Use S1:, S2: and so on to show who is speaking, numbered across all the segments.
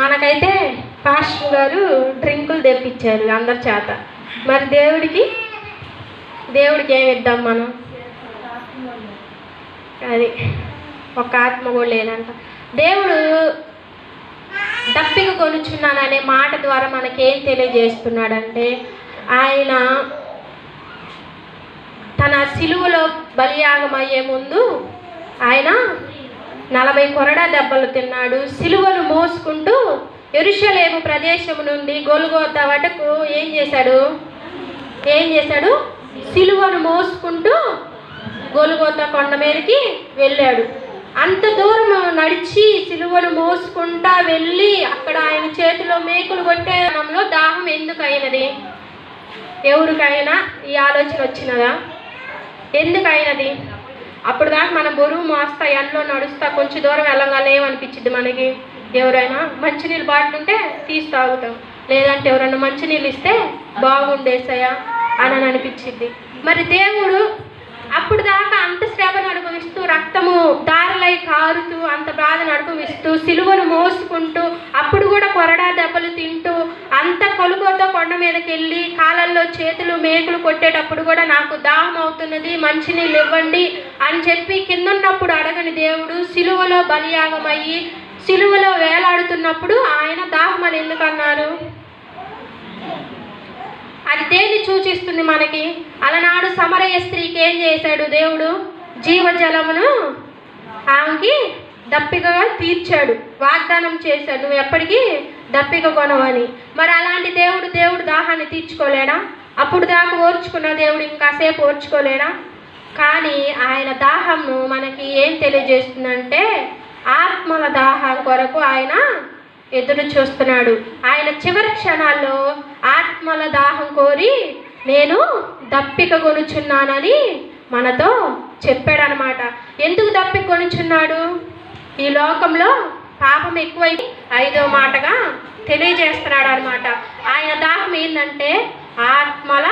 S1: మనకైతే పాస్టర్ గారు డ్రింకులు తెప్పించారు అందరి చేత. మరి దేవుడికి ఏమి ఇద్దాం మనం? అది ఒక ఆత్మ కూడా లేదంట. దేవుడు దప్పిక కొనుచున్నాననే మాట ద్వారా మనకేం తెలియజేస్తున్నాడంటే, ఆయన తన సిలువలో బలియాగం అయ్యే ముందు ఆయన 40 కొరడా దెబ్బలు తిన్నాడు. సిలువను మోసుకుంటూ యెరూషలేము ప్రదేశము నుండి గొల్గోతా వరకు ఏం చేశాడు? సిలువను మోసుకుంటూ గొల్గోతా కొండ మీదకి వెళ్ళాడు. అంత దూరం నడిచి సిలువను మోసుకుంటా వెళ్ళి అక్కడ ఆయన చేతిలో మేకులు కొట్టేలో దాహం ఎందుకు అయినది? ఎవరికైనా ఈ ఆలోచన వచ్చినదా? ఎందుకు అయినది? అప్పుడు దాకా మనం బరువు మోస్తా ఎండలో నడుస్తా కొంచెం దూరం వెళ్ళగానే ఏమనిపించింది మనకి? ఎవరైనా మంచినీళ్ళు బాటిలుంటే తీసి తాగుతాం, లేదంటే ఎవరైనా మంచినీళ్ళు ఇస్తే బాగుండేసాయా అని అనిపించింది. మరి దేవుడు అప్పుడు దాకా అంత శ్రమను అనుభవిస్తూ రక్తము దారలై కారుతూ అంత బాధను అనుభవిస్తూ సిలువను మోసుకుంటూ అప్పుడు కూడా కొరడా దెబ్బలు తింటూ అంత కొలుగోతో కొండ మీదకి వెళ్ళి కాళ్ళల్లో చేతులు మేకులు కొట్టేటప్పుడు కూడా నాకు దాహం అవుతున్నది, మంచినీళ్ళు ఇవ్వండి అని చెప్పి కిందన్నప్పుడు అడగని దేవుడు సిలువలో బలియాగమయ్యి సిలువలో వేలాడుతున్నప్పుడు ఆయన దాహం అని ఎందుకు అన్నారు? అది దేన్ని సూచిస్తుంది మనకి? అలనాడు సమరయ స్త్రీకి ఏం చేశాడు దేవుడు? జీవజలమును ఆమెకి దప్పికగా తీర్చాడు, వాగ్దానం చేశాడు, నువ్వు ఎప్పటికీ దప్పిక కొనవని. మరి అలాంటి దేవుడు దాహాన్ని తీర్చుకోలేడా? అప్పుడు దాకా ఓర్చుకున్న దేవుడు ఇంకాసేపు ఓర్చుకోలేడా? కానీ ఆయన దాహంను మనకి ఏం తెలియజేస్తుందంటే ఆత్మల దాహం కొరకు ఆయన ఎదురు చూస్తున్నాడు. ఆయన చివరి క్షణాల్లో ఆత్మల దాహం కోరి నేను దప్పిక కొనుచున్నానని మనతో చెప్పాడనమాట. ఎందుకు దప్పిక కొనుచున్నాడు? ఈ లోకంలో పాపం ఎక్కువై 5వ మాటగా తెలియజేస్తున్నాడు అనమాట. ఆయన దాహం ఏంటంటే ఆత్మల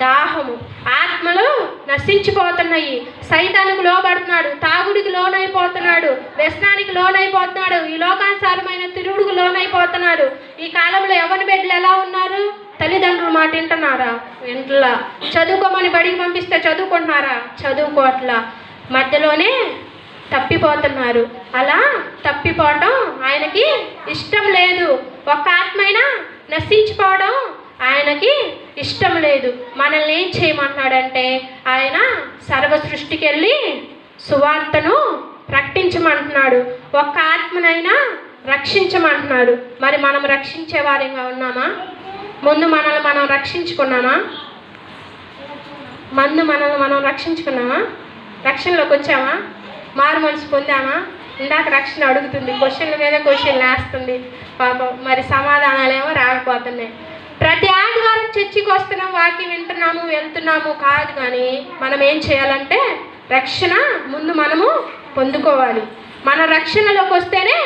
S1: దాహము. ఆత్మలు నశించిపోతున్నాయి, సైతానికి లోబడుతున్నాడు, తాగుడికి లోనైపోతున్నాడు, వ్యసనానికి లోనైపోతున్నాడు, ఈ లోకానుసారమైన తిరుగుడుకు లోనైపోతున్నారు. ఈ కాలంలో ఎవరి బిడ్డలు ఎలా ఉన్నారు? తల్లిదండ్రుల మాట వింటున్నారా? వింటలా. చదువుకోమని బడికి పంపిస్తే చదువుకుంటున్నారా? చదువుకోవట్లా. మధ్యలోనే తప్పిపోతున్నారు. అలా తప్పిపోవడం ఆయనకి ఇష్టం లేదు. ఒక్క ఆత్మైనా నశించిపోవడం ఆయనకి ఇష్టం లేదు. మనల్ని ఏం చేయమంటున్నాడంటే ఆయన సర్వ సృష్టికి వెళ్ళి సువార్తను ప్రకటించమంటున్నాడు. ఒక్క ఆత్మనైనా రక్షించమంటున్నాడు. మరి మనం రక్షించే వారిగా ఉన్నామా? ముందు మనల్ని మనం రక్షించుకున్నామా? మనల్ని మనం రక్షించుకున్నామా? రక్షణలోకి వచ్చామా? మారు మనసు పొందామా? ఇందాక రక్షణ అడుగుతుంది, క్వశ్చన్ల మీద క్వశ్చన్లు వేస్తుంది పాపం. మరి సమాధానాలేమో రాకపోతున్నాయి. ప్రతి ఆదివారం చర్చికి వస్తున్నాం, వాక్యం వింటున్నాము, వెళ్తున్నాము కాదు. కానీ మనం ఏం చేయాలంటే రక్షణ ముందు మనము పొందుకోవాలి. మన రక్షణలోకి వస్తేనే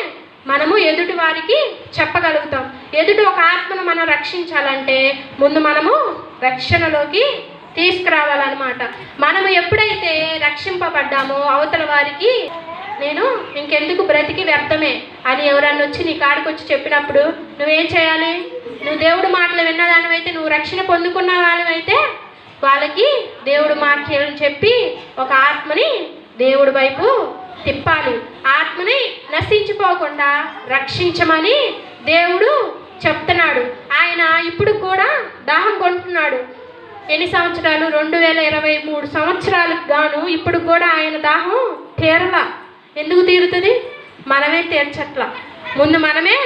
S1: మనము ఎదుటి వారికి చెప్పగలుగుతాం. ఎదుటి ఒక ఆత్మను మనం రక్షించాలంటే ముందు మనము రక్షణలోకి తీసుకురావాలన్నమాట. మనము ఎప్పుడైతే రక్షింపబడ్డామో అవతల వారికి నేను ఇంకెందుకు బ్రతికి వ్యర్థమే అని ఎవరన్నా వచ్చి నీ కాడికి వచ్చి చెప్పినప్పుడు నువ్వేం చేయాలి? నువ్వు దేవుడు మాటలు విన్నదానివైతే, నువ్వు రక్షణ పొందుకున్న వాళ్ళవైతే వాళ్ళకి దేవుడు మాటలను చెప్పి ఒక ఆత్మని దేవుడి వైపు తిప్పాలి. ఆత్మని నశించిపోకుండా రక్షించమని దేవుడు చెప్తున్నాడు. ఆయన ఇప్పుడు కూడా దాహం కొంటున్నాడు. ఎన్ని సంవత్సరాలు? 2023 సంవత్సరాలకు గాను ఇప్పుడు కూడా ఆయన దాహం తీరలా. ఎందుకు తీరుతుంది? మనమే తీర్చట్లా. ముందు మనమే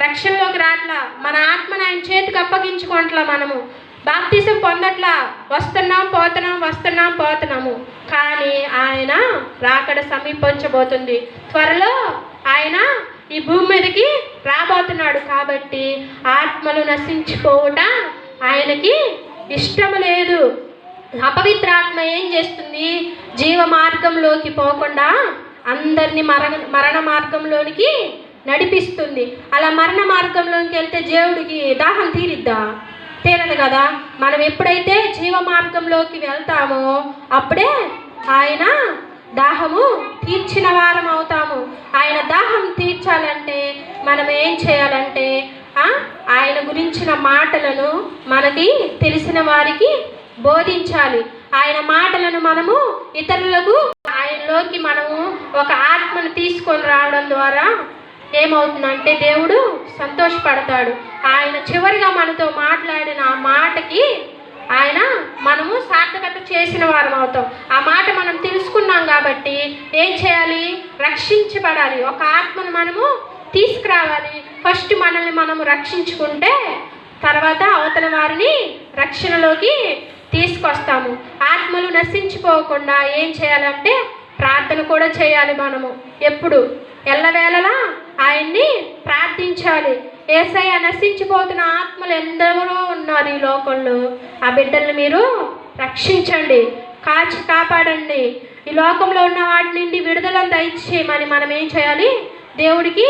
S1: రక్షణలోకి రాట్లా. మన ఆత్మను ఆయన చేతికి అప్పగించుకోవట్లా. మనము బాప్తిసం పొందట్లా. వస్తున్నాం పోతున్నాము. కానీ ఆయన రాకడ సమీపించబోతుంది. త్వరలో ఆయన ఈ భూమి మీదకి రాబోతున్నాడు. కాబట్టి ఆత్మలు నశించిపోవుట ఆయనకి ఇష్టం లేదు. అపవిత్రాత్మ ఏం చేస్తుంది? జీవ మార్గంలోకి పోకుండా అందరినీ మరణ మార్గంలోనికి నడిపిస్తుంది. అలా మరణ మార్గంలోకి వెళ్తే దేవుడికి దాహం తీరిద్దా? తీరదు కదా. మనం ఎప్పుడైతే జీవ మార్గంలోకి వెళ్తామో అప్పుడే ఆయన దాహము తీర్చిన వారం అవుతాము. ఆయన దాహం తీర్చాలంటే మనం ఏం చేయాలంటే ఆయన గురించిన మాటలను మనకి తెలిసిన వారికి బోధించాలి. ఆయన మాటలను మనము ఇతరులకు ఆయనలోకి మనము ఒక ఆత్మను తీసుకొని రావడం ద్వారా ఏమవుతుందంటే దేవుడు సంతోషపడతాడు. ఆయన చివరిగా మనతో మాట్లాడిన ఆ మాటకి మనము సార్థకత చేసిన వారం అవుతాం. ఆ మాట మనం తెలుసుకున్నాం కాబట్టి ఏం చేయాలి? రక్షించబడాలి. ఒక ఆత్మను మనము తీసుకురావాలి. ఫస్ట్ మనల్ని మనము రక్షించుకుంటే తర్వాత అవతల వారిని రక్షణలోకి తీసుకొస్తాము. ఆత్మలు నశించిపోకుండా ఏం చేయాలంటే ప్రార్థన కూడా చేయాలి. మనము ఎప్పుడు ఎల్లవేళలా ఆయన్ని ప్రార్థించాలి. యేసయ్య నశించిపోతున్న ఆత్మలు ఎందరో ఉన్నారు ఈ లోకంలో. ఆ బిడ్డల్ని మీరు రక్షించండి, కాపాడండి. ఈ లోకంలో ఉన్న వాటి నుండి విడుదలను దయచేయమని మనం ఏం చేయాలి? దేవుడికి